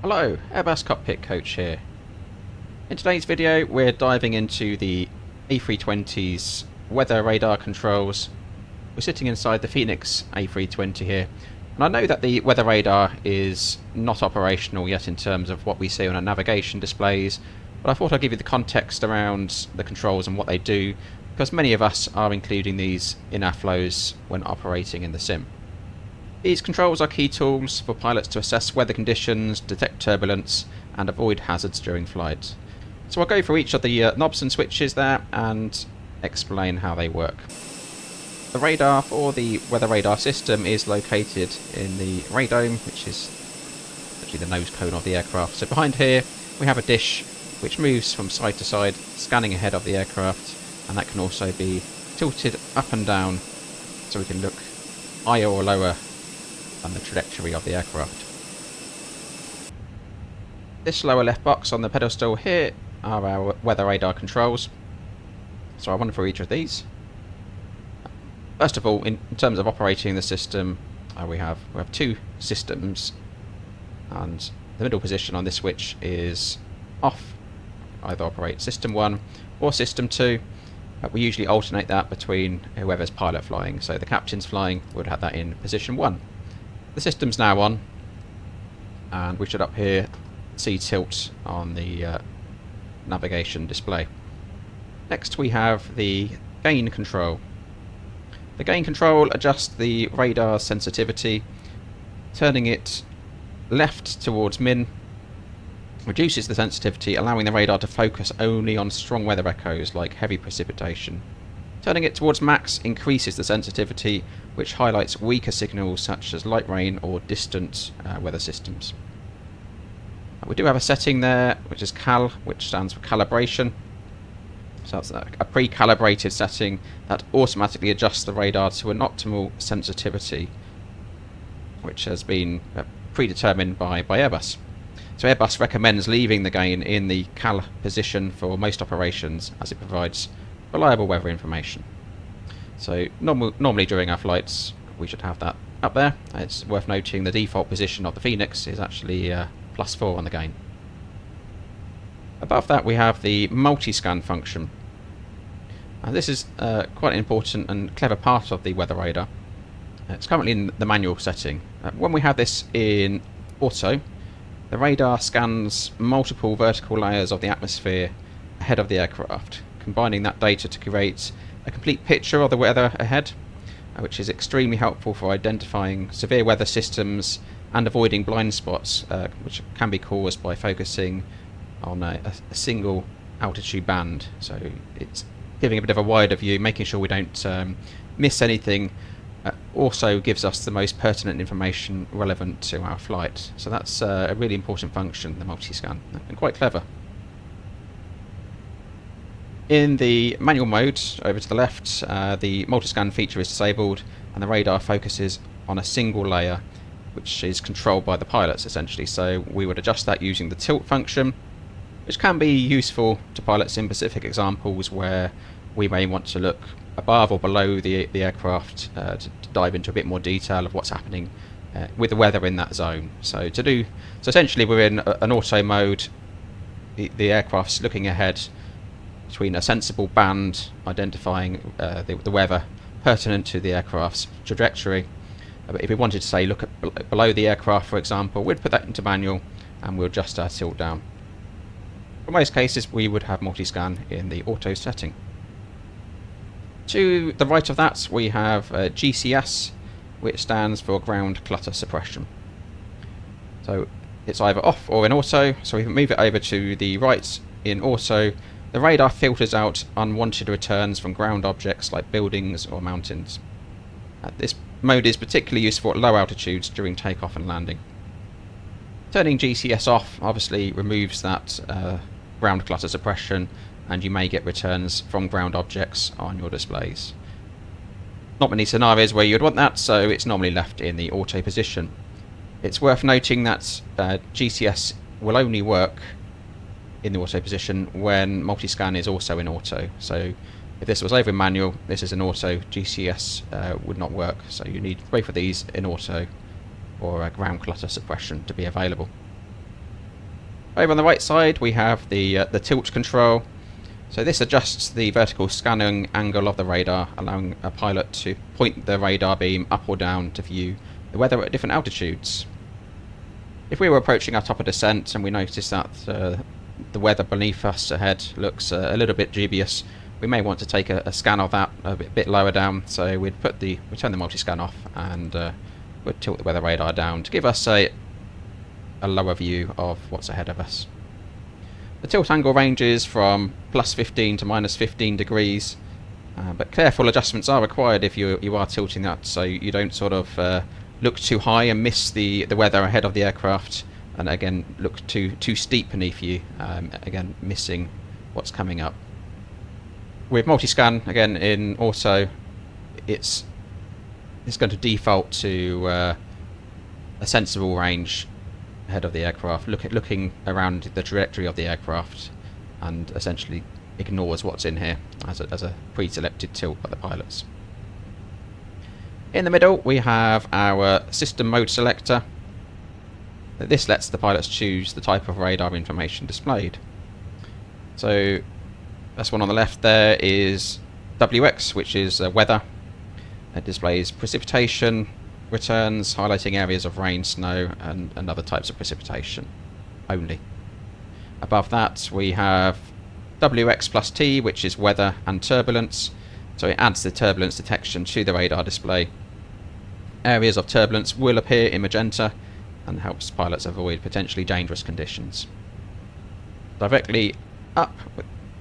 Hello, Airbus Cockpit Coach here. In today's video we're diving into the A320's weather radar controls. We're sitting inside the Fenix A320 here, and I know that the weather radar is not operational yet in terms of what we see on our navigation displays, but I thought I'd give you the context around the controls and what they do, because many of us are including these in our flows when operating in the sim. These controls are key tools for pilots to assess weather conditions, detect turbulence and avoid hazards during flight. So I'll go through each of the knobs and switches there and explain how they work. The radar for the weather radar system is located in the radome, which is actually the nose cone of the aircraft. So behind here we have a dish which moves from side to side, scanning ahead of the aircraft, and that can also be tilted up and down so we can look higher or lower than the trajectory of the aircraft. This lower left box on the pedestal here are our weather radar controls. So I'll run through each of these. First of all, in terms of operating the system, we have two systems, and the middle position on this switch is off. Either operate system 1 or system 2. We usually alternate that between whoever's pilot flying, so the captain's flying would have that in position 1. The system's now on, and we should up here see tilt on the navigation display. Next we have the gain control. The gain control adjusts the radar sensitivity, turning it left towards min, reduces the sensitivity, allowing the radar to focus only on strong weather echoes like heavy precipitation. Turning it towards max increases the sensitivity, which highlights weaker signals such as light rain or distant weather systems. We do have a setting there which is CAL, which stands for calibration. So that's a pre-calibrated setting that automatically adjusts the radar to an optimal sensitivity, which has been predetermined by Airbus. So Airbus recommends leaving the gain in the CAL position for most operations, as it provides reliable weather information. So normally during our flights we should have that up there. It's worth noting the default position of the Fenix is actually +4 on the gain. Above that we have the Multiscan function. This is quite an important and clever part of the weather radar. It's currently in the manual setting. When we have this in auto, the radar scans multiple vertical layers of the atmosphere ahead of the aircraft, combining that data to create a complete picture of the weather ahead, which is extremely helpful for identifying severe weather systems and avoiding blind spots, which can be caused by focusing on a single altitude band. So it's giving a bit of a wider view, making sure we don't miss anything. Also gives us the most pertinent information relevant to our flight. So that's a really important function, the multiscan, and quite clever. In the manual mode, over to the left, the multiscan feature is disabled and the radar focuses on a single layer, which is controlled by the pilots essentially. So we would adjust that using the tilt function, which can be useful to pilots in specific examples where we may want to look above or below the aircraft to dive into a bit more detail of what's happening with the weather in that zone. So essentially we're in an auto mode. The aircraft's looking ahead between a sensible band identifying the weather pertinent to the aircraft's trajectory. But if we wanted to say look at below the aircraft, for example, we'd put that into manual and we'll adjust our tilt down. For most cases we would have multiscan in the auto setting. To the right of that we have GCS, which stands for ground clutter suppression. So it's either off or in auto. So if we move it over to the right in auto, the radar filters out unwanted returns from ground objects like buildings or mountains. This mode is particularly useful at low altitudes during takeoff and landing. Turning GCS off obviously removes that ground clutter suppression, and you may get returns from ground objects on your displays. Not many scenarios where you'd want that, so it's normally left in the auto position. It's worth noting that GCS will only work in the auto position when multiscan is also in auto. So if this was over in manual, this is in auto, GCS would not work. So you need both of these in auto or ground clutter suppression to be available. Over on the right side we have the tilt control. So this adjusts the vertical scanning angle of the radar, allowing a pilot to point the radar beam up or down to view the weather at different altitudes. If we were approaching our top of descent and we notice that the weather beneath us ahead looks a little bit dubious, we may want to take a scan of that a bit lower down. So we'd turn the multiscan off and we'd tilt the weather radar down to give us a lower view of what's ahead of us. The tilt angle ranges from plus 15 to minus 15 degrees, but careful adjustments are required if you are tilting that, so you don't sort of look too high and miss the weather ahead of the aircraft, and again look too steep beneath you, again missing what's coming up. With multiscan, again in auto, it's going to default to a sensible range ahead of the aircraft, looking around the trajectory of the aircraft, and essentially ignores what's in here as a pre-selected tilt by the pilots. In the middle we have our system mode selector. This lets the pilots choose the type of radar information displayed. So this one on the left there is WX, which is weather. It displays precipitation returns, highlighting areas of rain, snow and other types of precipitation only. Above that we have WX plus T, which is weather and turbulence. So it adds the turbulence detection to the radar display. Areas of turbulence will appear in magenta and helps pilots avoid potentially dangerous conditions. Directly up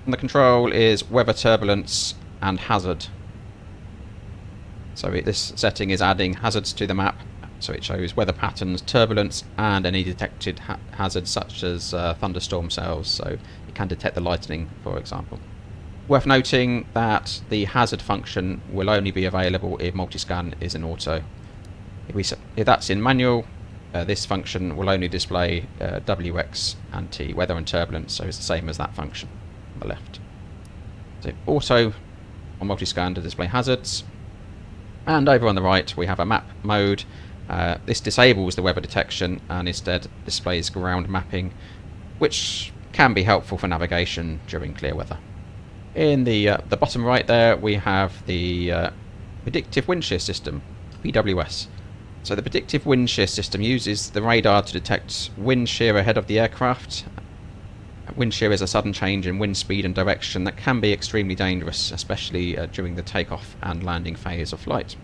on the control is weather, turbulence and hazard. So this setting is adding hazards to the map, so it shows weather patterns, turbulence and any detected hazards such as thunderstorm cells, so it can detect the lightning, for example. Worth noting that the hazard function will only be available if multiscan is in auto. If that's in manual, this function will only display WX and T, weather and turbulence, so it's the same as that function on the left. So auto on multiscan to display hazards. And over on the right we have a map mode. This disables the weather detection and instead displays ground mapping, which can be helpful for navigation during clear weather. In the bottom right there we have the Predictive Windshear system, PWS. So the Predictive Windshear system uses the radar to detect wind shear ahead of the aircraft. Wind shear is a sudden change in wind speed and direction that can be extremely dangerous, especially during the takeoff and landing phase of flight.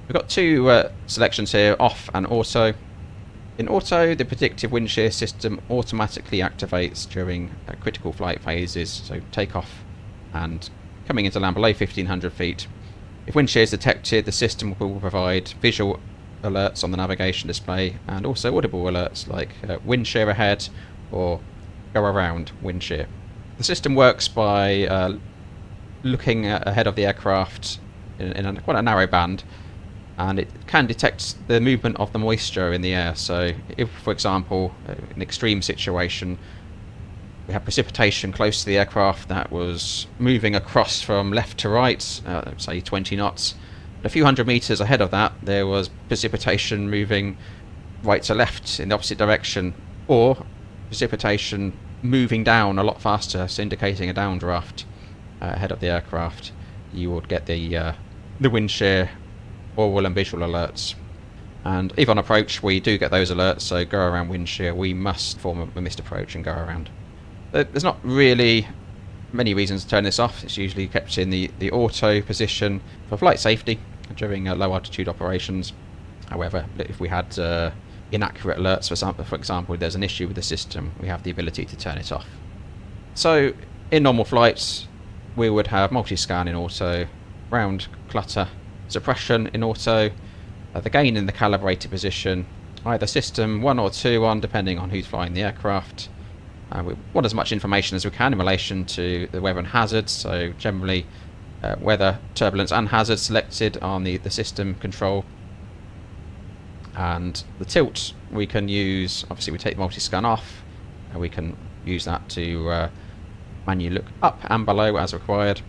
We've got two selections here, off and auto. In auto, the Predictive Windshear system automatically activates during critical flight phases, so takeoff and coming into land below 1500 feet. If wind shear is detected, the system will provide visual alerts on the navigation display and also audible alerts like wind shear ahead or go around wind shear. The system works by looking ahead of the aircraft in quite a narrow band, and it can detect the movement of the moisture in the air. So if, for example, in an extreme situation, we have precipitation close to the aircraft that was moving across from left to right, say 20 knots. A few hundred meters ahead of that there was precipitation moving right to left in the opposite direction, or precipitation moving down a lot faster, so indicating a downdraft ahead of the aircraft. You would get the wind shear oral and visual alerts. And even on approach we do get those alerts, so go around wind shear, we must form a missed approach and go around. There's not really many reasons to turn this off. It's usually kept in the auto position for flight safety during low altitude operations. However, if we had inaccurate alerts, for example, if there's an issue with the system, we have the ability to turn it off. So in normal flights we would have multiscan in auto, ground clutter suppression in auto, the gain in the calibrated position, either system 1 or 2 on, depending on who's flying the aircraft. We want as much information as we can in relation to the weather and hazards, so generally weather, turbulence and hazards selected on the system control. And the tilt we can use, obviously we take the multiscan off, and we can use that to manually look up and below as required.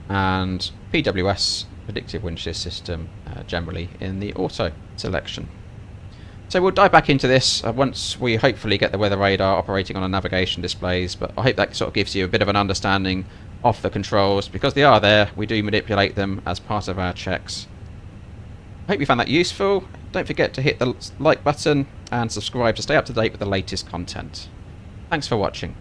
And PWS, Predictive Windshear system, generally in the auto selection. So we'll dive back into this once we hopefully get the weather radar operating on our navigation displays, but I hope that sort of gives you a bit of an understanding of the controls. Because they are there, we do manipulate them as part of our checks. I hope you found that useful. Don't forget to hit the like button and subscribe to stay up to date with the latest content. Thanks for watching.